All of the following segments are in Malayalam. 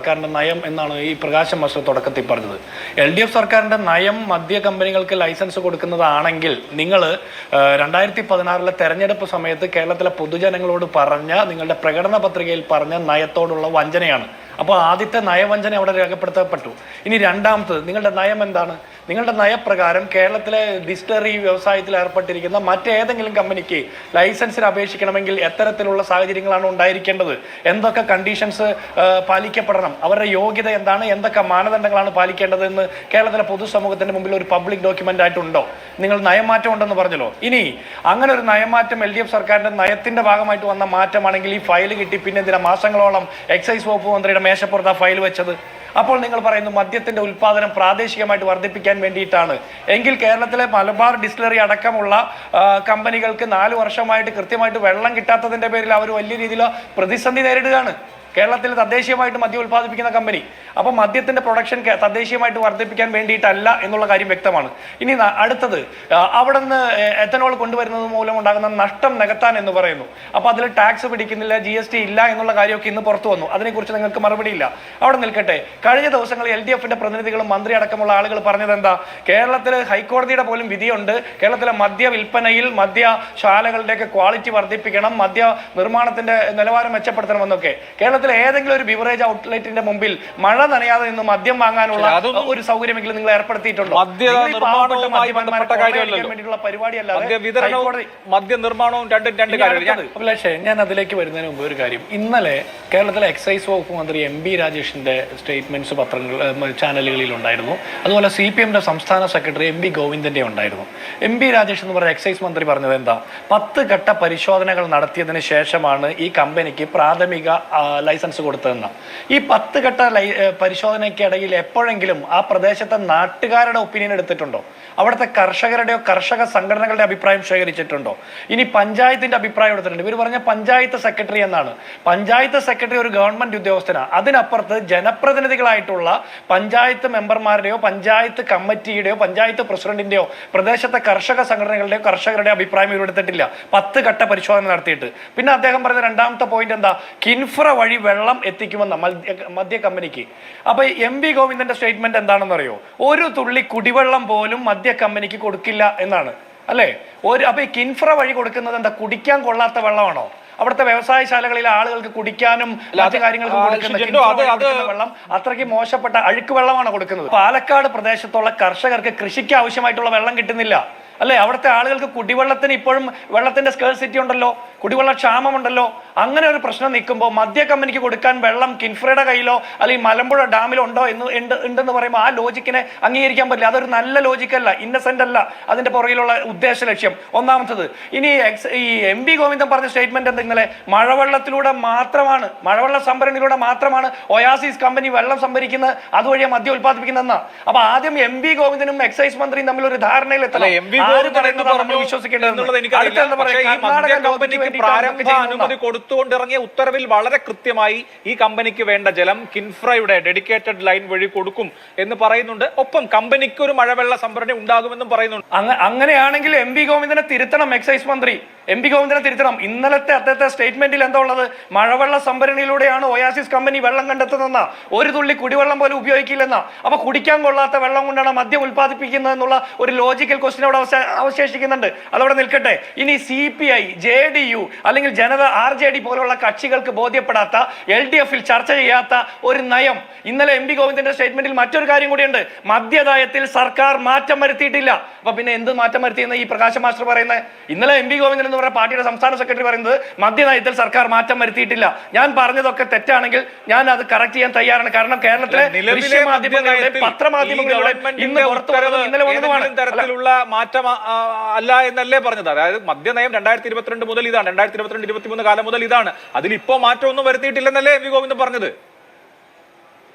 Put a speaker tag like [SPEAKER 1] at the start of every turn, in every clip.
[SPEAKER 1] സർക്കാരിന്റെ നയം എന്നാണ് ഈ പ്രകാശം മാസ്റ്റർ തുടക്കത്തിൽ പറഞ്ഞത്. LDF സർക്കാരിന്റെ നയം മദ്യ കമ്പനികൾക്ക് ലൈസൻസ് കൊടുക്കുന്നതാണെങ്കിൽ നിങ്ങൾ 2016 തെരഞ്ഞെടുപ്പ് സമയത്ത് കേരളത്തിലെ പൊതുജനങ്ങളോട് പറഞ്ഞ നിങ്ങളുടെ പ്രകടന പത്രികയിൽ പറഞ്ഞ നയത്തോടുള്ള വഞ്ചനയാണ്. അപ്പോൾ ആദ്യത്തെ നയവഞ്ചന അവിടെ രേഖപ്പെടുത്തപ്പെട്ടു. ഇനി രണ്ടാമത്തത്, നിങ്ങളുടെ നയം എന്താണ്? നിങ്ങളുടെ നയപ്രകാരം കേരളത്തിലെ ഡിസ്റ്റിലറി വ്യവസായത്തിൽ ഏർപ്പെട്ടിരിക്കുന്ന മറ്റേതെങ്കിലും കമ്പനിക്ക് ലൈസൻസിന് അപേക്ഷിക്കണമെങ്കിൽ എത്തരത്തിലുള്ള സാഹചര്യങ്ങളാണ് ഉണ്ടായിരിക്കേണ്ടത്, എന്തൊക്കെ കണ്ടീഷൻസ് പാലിക്കപ്പെടണം, അവരുടെ യോഗ്യത എന്താണ്, എന്തൊക്കെ മാനദണ്ഡങ്ങളാണ് പാലിക്കേണ്ടത് എന്ന് കേരളത്തിലെ പൊതുസമൂഹത്തിന്റെ മുമ്പിൽ ഒരു പബ്ലിക് ഡോക്യുമെന്റ് ആയിട്ടുണ്ടോ? നിങ്ങൾ നയമാറ്റം ഉണ്ടെന്ന് പറഞ്ഞല്ലോ. ഇനി അങ്ങനെ ഒരു നയമാറ്റം LDF സർക്കാരിന്റെ നയത്തിന്റെ ഭാഗമായിട്ട് വന്ന മാറ്റമാണെങ്കിൽ ഈ ഫയൽ കിട്ടി പിന്നെ എന്തിനാ മാസങ്ങളോളം എക്സൈസ് വകുപ്പ് മന്ത്രിയുടെ മേശപ്പുറത്ത് ആ ഫയൽ വെച്ചത്? അപ്പോൾ നിങ്ങൾ പറയുന്നു മദ്യത്തിന്റെ ഉൽപ്പാദനം പ്രാദേശികമായിട്ട് വർദ്ധിപ്പിക്കാൻ വേണ്ടിയിട്ടാണ്. എങ്കിൽ കേരളത്തിലെ മലബാർ ഡിസ്റ്റിലറി അടക്കമുള്ള കമ്പനികൾക്ക് 4 വർഷമായിട്ട് കൃത്യമായിട്ട് വെള്ളം കിട്ടാത്തതിന്റെ പേരിൽ അവർ വലിയ രീതിയിലുള്ള പ്രതിസന്ധി നേരിടുകയാണ്. കേരളത്തിൽ തദ്ദേശീയമായിട്ട് മദ്യം ഉൽപ്പാദിപ്പിക്കുന്ന കമ്പനി. അപ്പോൾ മദ്യത്തിന്റെ പ്രൊഡക്ഷൻ തദ്ദേശീയമായിട്ട് വർദ്ധിപ്പിക്കാൻ വേണ്ടിയിട്ടല്ല എന്നുള്ള കാര്യം വ്യക്തമാണ്. ഇനി അടുത്തത്, അവിടെ നിന്ന് എത്തനോൾ കൊണ്ടുവരുന്നത് മൂലം ഉണ്ടാകുന്ന നഷ്ടം നികത്താൻ എന്ന് പറയുന്നു. അപ്പോൾ അതിൽ ടാക്സ് പിടിക്കുന്നില്ല, GST ഇല്ല എന്നുള്ള കാര്യമൊക്കെ ഇന്ന് പുറത്തു വന്നു. അതിനെക്കുറിച്ച് നിങ്ങൾക്ക് മറുപടി ഇല്ല. അവിടെ നിൽക്കട്ടെ. കഴിഞ്ഞ ദിവസങ്ങളിൽ LDFന്റെ പ്രതിനിധികളും മന്ത്രി അടക്കമുള്ള ആളുകൾ പറഞ്ഞത് എന്താ? കേരളത്തിൽ ഹൈക്കോടതിയുടെ പോലും വിധിയുണ്ട്. കേരളത്തിലെ മദ്യ വിൽപ്പനയിൽ മദ്യശാലകളുടെയൊക്കെ ക്വാളിറ്റി വർദ്ധിപ്പിക്കണം, മദ്യ നിർമ്മാണത്തിന്റെ നിലവാരം മെച്ചപ്പെടുത്തണമെന്നൊക്കെ. കേരളത്തിലെ ഏതെങ്കിലും ഒരു ബിവറേജ് ഔട്ട്ലെറ്റിന്റെ മുമ്പിൽ മഴ നനയാതെ നിന്ന് മദ്യം വാങ്ങാനുള്ള ഒരു സൗകര്യമെങ്കിലും നിങ്ങൾ ഏർപ്പെടുത്തിയിട്ടുണ്ടോ? അഭിലാഷേ, ഞാൻ അതിലേക്ക് വരുന്നതിന് മുമ്പ് ഒരു കാര്യം. ഇന്നലെ കേരളത്തിലെ എക്സൈസ് വകുപ്പ് മന്ത്രി MB രാജേഷിന്റെ സ്റ്റേറ്റ്മെന്റ്സ് ചാനലുകളിൽ ഉണ്ടായിരുന്നു. അതുപോലെ CPMന്റെ സംസ്ഥാന സെക്രട്ടറി MB ഗോവിന്ദന്റെ ഉണ്ടായിരുന്നു. MB രാജേഷ് എന്ന് പറഞ്ഞ എക്സൈസ് മന്ത്രി പറഞ്ഞത് എന്താ? 10 ഘട്ട പരിശോധനകൾ നടത്തിയതിന് ശേഷമാണ് ഈ കമ്പനിക്ക് പ്രാഥമിക ലൈസൻസ് കൊടുത്തതെന്ന. ഈ 10 ഘട്ട പരിശോധനയ്ക്കിടയിൽ എപ്പോഴെങ്കിലും ആ പ്രദേശത്തെ നാട്ടുകാരുടെ ഒപ്പീനിയൻ എടുത്തിട്ടുണ്ടോ? അവിടുത്തെ കർഷകരുടെയോ കർഷക സംഘടനകളുടെ അഭിപ്രായം ശേഖരിച്ചിട്ടുണ്ടോ? ഇനി പഞ്ചായത്തിന്റെ അഭിപ്രായം എടുത്തിട്ടുണ്ട്. ഇവർ പറഞ്ഞ പഞ്ചായത്ത് സെക്രട്ടറി എന്നാണ്. പഞ്ചായത്ത് സെക്രട്ടറി ഒരു ഗവൺമെന്റ് ഉദ്യോഗസ്ഥനാണ്. അതിനപ്പുറത്ത് ജനപ്രതിനിധികളായിട്ടുള്ള പഞ്ചായത്ത് മെമ്പർമാരുടെയോ പഞ്ചായത്ത് കമ്മിറ്റിയുടെയോ പഞ്ചായത്ത് പ്രസിഡന്റിന്റെയോ പ്രദേശത്തെ കർഷക സംഘടനകളുടെയോ കർഷകരുടെ അഭിപ്രായം ഇവർ എടുത്തിട്ടില്ല 10 ഘട്ട പരിശോധന നടത്തിയിട്ട്. പിന്നെ അദ്ദേഹം പറഞ്ഞ രണ്ടാമത്തെ പോയിന്റ് എന്താ? കിൻഫ്ര വഴി വെള്ളം എത്തിക്കുമെന്ന മദ്യ കമ്പനിക്ക്. അപ്പൊ MB ഗോവിന്ദന്റെ സ്റ്റേറ്റ്മെന്റ് എന്താണെന്ന് അറിയോ? ഒരു തുള്ളി കുടിവെള്ളം പോലും മദ്യ കമ്പനിക്ക് കൊടുക്കില്ല എന്നാണ്, അല്ലേ? അപ്പൊ ഈ കിൻഫ്ര വഴി കൊടുക്കുന്നത് എന്താ? കുടിക്കാൻ കൊള്ളാത്ത വെള്ളമാണോ? അവിടുത്തെ വ്യവസായശാലകളിലെ ആളുകൾക്ക് കുടിക്കാനും മറ്റു കാര്യങ്ങൾക്കും കൊടുക്കുന്ന വെള്ളം അത്രയ്ക്ക് മോശപ്പെട്ട അഴുക്ക് വെള്ളമാണ് കൊടുക്കുന്നത്. പാലക്കാട് പ്രദേശത്തുള്ള കർഷകർക്ക് കൃഷിക്ക് ആവശ്യമായിട്ടുള്ള വെള്ളം കിട്ടുന്നില്ല, അല്ലെ? അവിടുത്തെ ആളുകൾക്ക് കുടിവെള്ളത്തിന് ഇപ്പോഴും വെള്ളത്തിന്റെ സ്കേഴ്സിറ്റി ഉണ്ടല്ലോ, കുടിവെള്ള ക്ഷാമമുണ്ടല്ലോ. അങ്ങനെ ഒരു പ്രശ്നം നിൽക്കുമ്പോൾ മദ്യ കമ്പനിക്ക് കൊടുക്കാൻ വെള്ളം കിൻഫ്രയുടെ കയ്യിലോ അല്ലെങ്കിൽ മലമ്പുഴ ഡാമിലോ ഉണ്ടെന്ന് പറയുമ്പോൾ ആ ലോജിക്കിനെ അംഗീകരിക്കാൻ പറ്റില്ല. അതൊരു നല്ല ലോജിക്കല്ല, ഇന്നസെന്റ് അല്ല അതിന്റെ പുറകിലുള്ള ഉദ്ദേശ ലക്ഷ്യം. ഒന്നാമത്തത്. ഇനി ഈ MB ഗോവിന്ദൻ പറഞ്ഞ സ്റ്റേറ്റ്മെന്റ് എന്തെങ്കിലും മഴവെള്ളത്തിലൂടെ മാത്രമാണ്, മഴവെള്ള സംഭരണിയിലൂടെ മാത്രമാണ് ഒയാസിസ് കമ്പനി വെള്ളം സംഭരിക്കുന്നത്, അതുവഴിയാണ് മദ്യം ഉൽപ്പാദിപ്പിക്കുന്നതെന്നാ. അപ്പൊ ആദ്യം MB ഗോവിന്ദനും എക്സൈസ് മന്ത്രിയും തമ്മിൽ ഒരു ധാരണയിൽ എത്തണം.
[SPEAKER 2] അനുമതി കൊടുത്തുകൊണ്ടിറങ്ങിയ ഉത്തരവിൽ വളരെ കൃത്യമായി ഈ കമ്പനിക്ക് വേണ്ട ജലം കിൻഫ്രയുടെ ഡെഡിക്കേറ്റഡ് ലൈൻ വഴി കൊടുക്കും എന്ന് പറയുന്നുണ്ട്. ഒപ്പം കമ്പനിക്ക് ഒരു മഴവെള്ള സംഭരണി ഉണ്ടാകുമെന്നും പറയുന്നുണ്ട്.
[SPEAKER 1] അങ്ങനെയാണെങ്കിൽ MB ഗോവിന്ദനെ തിരുത്തണം എക്സൈസ് മന്ത്രി. MB ഗോവിന്ദനെ തിരുത്തണം. ഇന്നലത്തെ അദ്ദേഹത്തെ സ്റ്റേറ്റ്മെന്റിൽ എന്താ ഉള്ളത്? മഴവെള്ള സംഭരണിയിലൂടെയാണ് ഒയാസിസ് കമ്പനി വെള്ളം കണ്ടെത്തുന്നതെന്ന, ഒരു തുള്ളി കുടിവെള്ളം പോലും ഉപയോഗിക്കില്ലെന്ന. അപ്പൊ കുടിക്കാൻ കൊള്ളാത്ത വെള്ളം കൊണ്ടാണ് മദ്യം ഉൽപ്പാദിപ്പിക്കുന്നത് എന്നുള്ള ഒരു ലോജിക്കൽ ക്വസ്റ്റ്യൻ അവിടെ അവശേഷിക്കുന്നുണ്ട്. അതവിടെ നിൽക്കട്ടെ. ഇനി CPI, JDU അല്ലെങ്കിൽ ജനത RJD പോലുള്ള കക്ഷികൾക്ക് ബോധ്യപ്പെടാത്ത, LDFൽ ചർച്ച ചെയ്യാത്ത ഒരു നയം ഇന്നലെ MB ഗോവിന്ദന്റെ സ്റ്റേറ്റ്മെന്റിൽ മറ്റൊരു കാര്യം കൂടിയുണ്ട്. മദ്യനയത്തിൽ സർക്കാർ മാറ്റം വരുത്തിയിട്ടില്ല. അപ്പൊ പിന്നെ എന്ത് മാറ്റം വരുത്തിയെന്ന് ഈ പ്രകാശ് മാസ്റ്റർ പറയുന്നത്? ഇന്നലെ MB ഗോവിന്ദൻ എന്ന് പറയുന്ന പാർട്ടിയുടെ സംസ്ഥാന സെക്രട്ടറി പറയുന്നത് മദ്യനയത്തിൽ സർക്കാർ മാറ്റം വരുത്തിയിട്ടില്ല. ഞാൻ പറഞ്ഞതൊക്കെ തെറ്റാണെങ്കിൽ ഞാൻ അത് കറക്റ്റ് ചെയ്യാൻ തയ്യാറാണ്. കാരണം കേരളത്തിലെ ദൃശ്യമാധ്യമങ്ങളുടെ പത്രമാധ്യമങ്ങളുടെ ഇന്ന് പുറത്തു വരുന്നത് ഇന്നലെ
[SPEAKER 2] തരത്തിലുള്ള മാറ്റം അല്ല എന്നല്ലേ പറഞ്ഞത്? അതായത് മദ്യനയം 2022 മുതൽ ഇതാണ്, 2022-23 കാലം മുതൽ ഇതാണ്, അതിലിപ്പോ മാറ്റമൊന്നും വരുത്തിയിട്ടില്ലെന്നല്ലേ MV ഗോവിന്ദൻ പറഞ്ഞത്?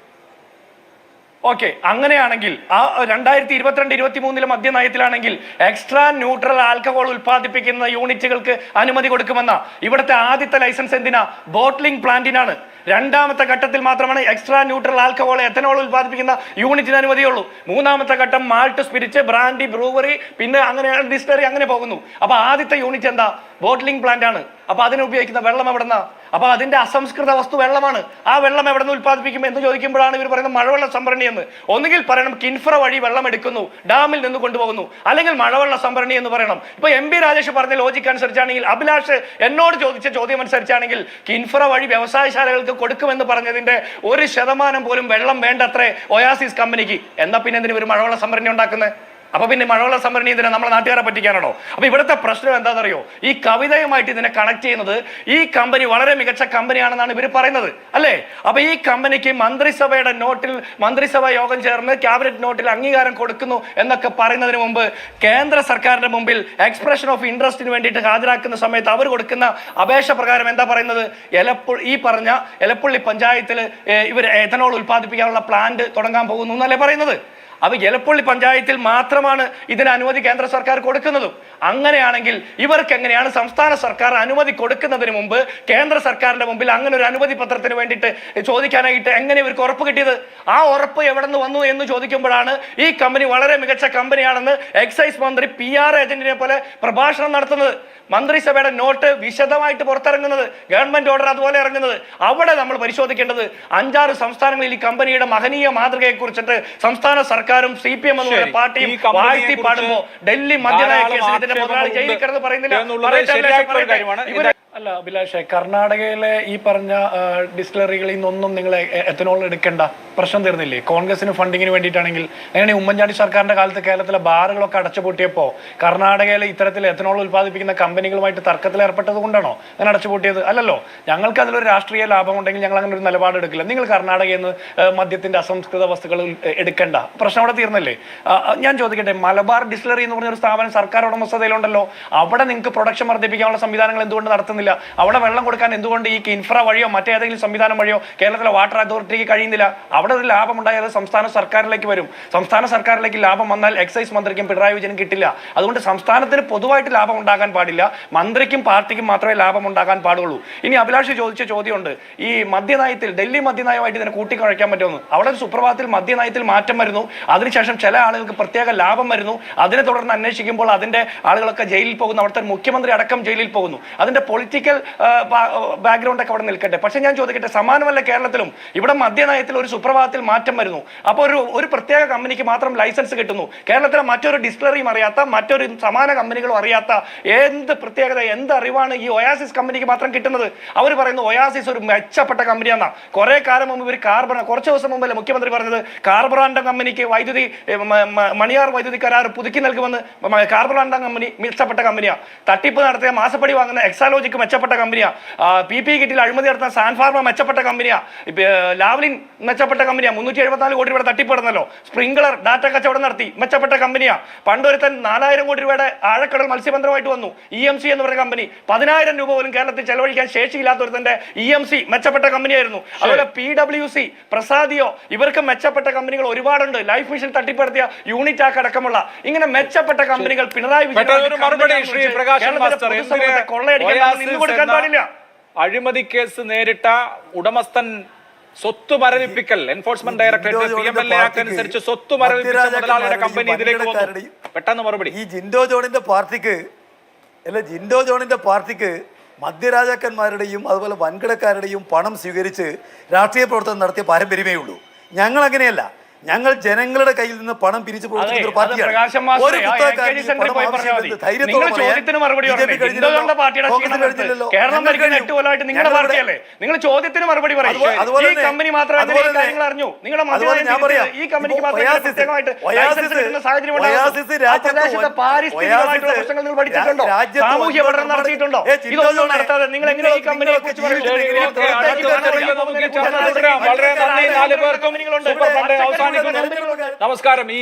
[SPEAKER 1] ഓക്കെ, അങ്ങനെയാണെങ്കിൽ ആ 2022-23 മദ്യനയത്തിലാണെങ്കിൽ എക്സ്ട്രാ ന്യൂട്രൽ ആൽക്കഹോൾ ഉൽപ്പാദിപ്പിക്കുന്ന യൂണിറ്റുകൾക്ക് അനുമതി കൊടുക്കുമെന്ന. ഇവിടുത്തെ ആദ്യത്തെ ലൈസൻസ് എന്തിനാ? ബോട്ട്ലിംഗ് പ്ലാന്റിനാണ്. രണ്ടാമത്തെ ഘട്ടത്തിൽ മാത്രമാണ് എക്സ്ട്രാ ന്യൂട്രൽ ആൽക്കഹോൾ എത്തനോൾ ഉൽപ്പാദിപ്പിക്കുന്ന യൂണിറ്റിന് അനുമതിയുള്ളൂ. മൂന്നാമത്തെ ഘട്ടം മാൾട്ട്, സ്പിരിറ്റ്, ബ്രാൻഡി, ബ്രൂവറി, പിന്നെ അങ്ങനെ ഡിസ്റ്റിലറി, അങ്ങനെ പോകുന്നു. അപ്പൊ ആദ്യത്തെ യൂണിറ്റ് എന്താ? ബോട്ട്ലിംഗ് പ്ലാന്റ് ആണ്. അപ്പൊ അതിന് ഉപയോഗിക്കുന്ന വെള്ളം എവിടെന്നാ? അപ്പൊ അതിന്റെ അസംസ്കൃത വസ്തു വെള്ളമാണ്. ആ വെള്ളം എവിടെ നിന്ന് ഉത്പാദിപ്പിക്കും എന്ന് ചോദിക്കുമ്പോഴാണ് ഇവർ പറയുന്നത് മഴവെള്ള സംഭരണി എന്ന്. ഒന്നുകിൽ പറയണം കിൻഫ്ര വഴി വെള്ളം എടുക്കുന്നു, ഡാമിൽ നിന്ന് കൊണ്ടുപോകുന്നു, അല്ലെങ്കിൽ മഴവെള്ള സംഭരണി എന്ന് പറയണം. ഇപ്പൊ എം പി രാജേഷ് പറഞ്ഞ ലോജിക്ക് അനുസരിച്ചാണെങ്കിൽ, അഭിലാഷ് എന്നോട് ചോദിച്ച ചോദ്യം അനുസരിച്ചാണെങ്കിൽ കിൻഫ്ര വഴി വ്യവസായശാലകൾക്ക് കൊടുക്കുമെന്ന് പറഞ്ഞതിന്റെ 1% പോലും വെള്ളം വേണ്ടത്രേ ഒയാസിസ് കമ്പനിക്ക്. എന്നാ പിന്നെ എന്തിനു ഒരു മഴവെള്ള സംഭരണി ഉണ്ടാക്കുന്നത്? അപ്പൊ പിന്നെ മഴവെള്ള സംഭരണി ഇതിനെ നമ്മളെ നാട്ടുകാരെ പറ്റിക്കാനാണോ? അപ്പൊ ഇവിടുത്തെ പ്രശ്നം എന്താണെന്നറിയോ? ഈ കവിതയുമായിട്ട് ഇതിനെ കണക്ട് ചെയ്യുന്നത് ഈ കമ്പനി വളരെ മികച്ച കമ്പനിയാണെന്നാണ് ഇവർ പറയുന്നത്, അല്ലേ? അപ്പൊ ഈ കമ്പനിക്ക് മന്ത്രിസഭയുടെ നോട്ടിൽ, മന്ത്രിസഭ യോഗം ചേർന്ന് ക്യാബിനറ്റ് നോട്ടിൽ അംഗീകാരം കൊടുക്കുന്നു എന്നൊക്കെ പറയുന്നതിന് മുമ്പ് കേന്ദ്ര സർക്കാരിന്റെ മുമ്പിൽ എക്സ്പ്രഷൻ ഓഫ് ഇൻട്രസ്റ്റിന് വേണ്ടിയിട്ട് ഹാജരാക്കുന്ന സമയത്ത് അവർ കൊടുക്കുന്ന അപേക്ഷ പ്രകാരം എന്താ പറയുന്നത്? ഈ പറഞ്ഞ എലപ്പുള്ളി പഞ്ചായത്തിൽ ഇവർ എഥനോൾ ഉൽപ്പാദിപ്പിക്കാനുള്ള പ്ലാന്റ് തുടങ്ങാൻ പോകുന്നു എന്നല്ലേ പറയുന്നത്? അപ്പൊ എലപ്പുള്ളി പഞ്ചായത്തിൽ മാത്രമാണ് ഇതിന് അനുമതി കേന്ദ്ര സർക്കാർ കൊടുക്കുന്നതും. അങ്ങനെയാണെങ്കിൽ ഇവർക്ക് എങ്ങനെയാണ് സംസ്ഥാന സർക്കാർ അനുമതി കൊടുക്കുന്നതിന് മുമ്പ് കേന്ദ്ര സർക്കാരിന്റെ മുമ്പിൽ അങ്ങനെ ഒരു അനുമതി പത്രത്തിന് വേണ്ടിയിട്ട് ചോദിക്കാനായിട്ട് എങ്ങനെ ഇവർക്ക് ഉറപ്പ് കിട്ടിയത്? ആ ഉറപ്പ് എവിടെ നിന്ന് വന്നു എന്ന് ചോദിക്കുമ്പോഴാണ് ഈ കമ്പനി വളരെ മികച്ച കമ്പനിയാണെന്ന് എക്സൈസ് മന്ത്രി PR ഏജന്റിനെ പോലെ പ്രഭാഷണം നടത്തുന്നത്, മന്ത്രിസഭയുടെ നോട്ട് വിശദമായിട്ട് പുറത്തിറങ്ങുന്നത്, ഗവൺമെന്റ് ഓർഡർ അതുപോലെ ഇറങ്ങുന്നത്. അവിടെ നമ്മൾ പരിശോധിക്കേണ്ടത് 5-6 സംസ്ഥാനങ്ങളിൽ ഈ കമ്പനിയുടെ മഹനീയ മാതൃകയെ കുറിച്ചിട്ട് സംസ്ഥാന സർക്കാരും CPM എന്ന പാർട്ടിയും വാഴ്ത്തി പാടുമ്പോ ഡൽഹി മദ്യനയ കേസിൽ ഇതിന്റെ മുതലാളി ജയിലിൽ കിടന്ന് പറയുന്നില്ല. അല്ല അഭിലാഷേ, കർണാടകയിലെ ഈ പറഞ്ഞ ഡിസ്റ്റിലറികളിൽ നിന്നൊന്നും നിങ്ങൾ എത്തനോൾ എടുക്കേണ്ട, പ്രശ്നം തീർന്നില്ലേ? കോൺഗ്രസിന് ഫണ്ടിങ്ങിന് വേണ്ടിയിട്ടാണെങ്കിൽ അങ്ങനെ ഉമ്മൻചാണ്ടി സർക്കാരിന്റെ കാലത്ത് കേരളത്തിലെ ബാറുകളൊക്കെ അടച്ചുപൂട്ടിയപ്പോൾ കർണാടകയിൽ ഇത്തരത്തിൽ എത്തനോൾ ഉൽപ്പാദിപ്പിക്കുന്ന കമ്പനികളുമായിട്ട് തർക്കത്തിൽ ഏർപ്പെട്ടത് കൊണ്ടാണോ അങ്ങനെ അടച്ചുപൂട്ടിയത്? അല്ലല്ലോ. ഞങ്ങൾക്ക് അതിലൊരു രാഷ്ട്രീയ ലാഭം ഉണ്ടെങ്കിൽ ഞങ്ങൾ അങ്ങനെ ഒരു നിലപാട് എടുക്കില്ല. നിങ്ങൾ കർണാടകയിൽ നിന്ന് മദ്യത്തിന്റെ അസംസ്കൃത വസ്തുക്കൾ എടുക്കേണ്ട, പ്രശ്നം അവിടെ തീർന്നില്ലേ? ഞാൻ ചോദിക്കട്ടെ, മലബാർ ഡിസ്റ്റിലറി എന്ന് പറഞ്ഞൊരു സ്ഥാപനം സർക്കാർ ഉടമസ്ഥതയിലുണ്ടല്ലോ, അവിടെ നിങ്ങൾക്ക് പ്രൊഡക്ഷൻ വർദ്ധിപ്പിക്കാനുള്ള സംവിധാനങ്ങൾ എന്തുകൊണ്ട് നടത്തുന്നില്ല? അവിടെ വെള്ളം കൊടുക്കാൻ എന്തുകൊണ്ട് ഈ കിൻഫ്ര വഴിയോ മറ്റേതെങ്കിലും സംവിധാനം വഴിയോ കേരളത്തിലെ വാട്ടർ അതോറിറ്റിക്ക് കഴിയുന്നില്ല? അവിടെ ഒരു ലാഭം ഉണ്ടായാൽ സംസ്ഥാന സർക്കാരിലേക്ക് വരും. സംസ്ഥാന സർക്കാരിലേക്ക് ലാഭം വന്നാൽ എക്സൈസ് മന്ത്രിക്കും പിണറായി വിജയനും കിട്ടില്ല. അതുകൊണ്ട് സംസ്ഥാനത്തിന് പൊതുവായിട്ട് ലാഭം ഉണ്ടാകാൻ പാടില്ല, മന്ത്രിക്കും പാർട്ടിക്കും മാത്രമേ ലാഭം ഉണ്ടാകാൻ പാടുള്ളൂ. ഇനി അഭിലാഷ് ചോദിച്ച ചോദ്യമുണ്ട്, ഈ മദ്യനയത്തിൽ ഡൽഹി മദ്യനയമായിട്ട് ഇതിനെ കൂട്ടിക്കുഴയ്ക്കാൻ പറ്റുമെന്ന്. അവിടെ ഒരു സുപ്രഭാതത്തിൽ മദ്യനയത്തിൽ മാറ്റം വരുന്നു, അതിനുശേഷം ചില ആളുകൾക്ക് പ്രത്യേക ലാഭം വരുന്നു, അതിനെ തുടർന്ന് അന്വേഷിക്കുമ്പോൾ അതിന്റെ ആളുകളൊക്കെ ജയിലിൽ പോകുന്നു, അവിടുത്തെ മുഖ്യമന്ത്രി അടക്കം ജയിലിൽ പോകുന്നു. അതിന്റെ പൊളിറ്റിക്കൽ ബാക്ക്ഗ്രൗണ്ട് ഒക്കെ അവിടെ നിൽക്കട്ടെ. പക്ഷെ ഞാൻ ചോദിക്കട്ടെ, സമാനമല്ല കേരളത്തിലും? ഇവിടെ മദ്യനയത്തിൽ ഒരു സുപ്രഭാതത്തിൽ മാറ്റം വരുന്നു, അപ്പോൾ ഒരു പ്രത്യേക കമ്പനിക്ക് മാത്രം ലൈസൻസ് കിട്ടുന്നു. കേരളത്തിലെ മറ്റൊരു ഡിസ്റ്റിലറിയും അറിയാത്ത, മറ്റൊരു സമാന കമ്പനികളും അറിയാത്ത എന്ത് പ്രത്യേകത, എന്ത് അറിവാണ് ഈ ഒയാസിസ് കമ്പനിക്ക് മാത്രം കിട്ടുന്നത്? അവർ പറയുന്നു ഒയാസിസ് ഒരു മെച്ചപ്പെട്ട കമ്പനിയാണെന്നാ. കുറെ കാലം മുമ്പ് ഇവർ കുറച്ച് ദിവസം മുമ്പല്ലേ മുഖ്യമന്ത്രി പറഞ്ഞത് കാർബറാൻഡ കമ്പനിക്ക് വൈദ്യുതി മണിയാർ വൈദ്യുതി കരാർ പുതുക്കി നൽകുമെന്ന്. കാർബറാൻഡ കമ്പനി മെച്ചപ്പെട്ട കമ്പനിയാണ്. തട്ടിപ്പ് നടത്തിയ മാസപ്പടി വാങ്ങുന്ന എക്സാലോജിക്ക് മെച്ചപ്പെട്ട കമ്പനിയാ. PP കിറ്റിൽ അഴിമതി നടത്തുന്ന സാൻഫാർമ മെച്ചപ്പെട്ട കമ്പനിയാ. ലാവ്ലിൻ മെച്ചപ്പെട്ട കമ്പനിയാ. 374 കോടി രൂപയുടെ തട്ടിപ്പെടുന്നല്ലോ. സ്പ്രിംഗ്ലർ ഡാറ്റ കച്ചവടം നടത്തി മെച്ചപ്പെട്ട കമ്പനിയാ. പണ്ടൊരുത്തൻ 4000 കോടി രൂപയുടെ ആഴക്കടൽ മത്സ്യബന്ധനമായിട്ട് വന്നു. EMC എന്ന് പറയുന്ന കമ്പനി 10,000 രൂപ പോലും കേരളത്തിൽ ചെലവഴിക്കാൻ ശേഷിയില്ലാത്തൊരുത്തന്റെ EMC മെച്ചപ്പെട്ട കമ്പനിയായിരുന്നു. അതുപോലെ PWC, പ്രസാദിയോ, ഇവർക്ക് മെച്ചപ്പെട്ട കമ്പനികൾ ഒരുപാടുണ്ട്. ലൈഫ് മിഷൻ തട്ടിപ്പെടുത്തിയ യൂണിറ്റാക്ക് അടക്കമുള്ള ഇങ്ങനെ മെച്ചപ്പെട്ട കമ്പനികൾ പിണറായി വിജയൻ കൊടുക്കാൻ പാടില്ല.
[SPEAKER 2] അഴിമതി കേസ് നേരിട്ട ഉടമസ്ഥൻ സ്വത്ത് മരവിപ്പിക്കൽ എൻഫോഴ്സ്മെന്റ് ഡയറക്ടറേറ്റ് PMLA ആക്ട് അനുസരിച്ച് സ്വത്ത് മരവിപ്പിച്ച മുതലാളിയുടെ കമ്പനി ഇതിലേക്ക് വന്നു. പെട്ടെന്ന് മറുപടി.
[SPEAKER 3] ഈ ജിൻഡോ ജോണിന്റെ പാർട്ടിക്ക് മദ്യരാജാക്കന്മാരുടെയും അതുപോലെ വൻകിടക്കാരുടെയും പണം സ്വീകരിച്ച് രാഷ്ട്രീയ പ്രവർത്തനം നടത്തിയ പാരമ്പര്യമേ ഉള്ളൂ. ഞങ്ങൾ അങ്ങനെയല്ല. ഞങ്ങൾ ജനങ്ങളുടെ കയ്യിൽ നിന്ന് പണം പിരിച്ചു കൊടുക്കുന്ന പാർട്ടിയാണ്.
[SPEAKER 1] നിങ്ങൾ ചോദ്യത്തിന് മറുപടി പറയും. സാമൂഹ്യ പഠനം നടത്തിയിട്ടുണ്ടോ? ഇതൊന്നും നടത്താതെ നിങ്ങൾ എങ്ങനെ ഈ കമ്പനിയെ കുറിച്ച്
[SPEAKER 2] വളരെ നന്ദി. 4 പേർക്കും നമസ്കാരം. ഈ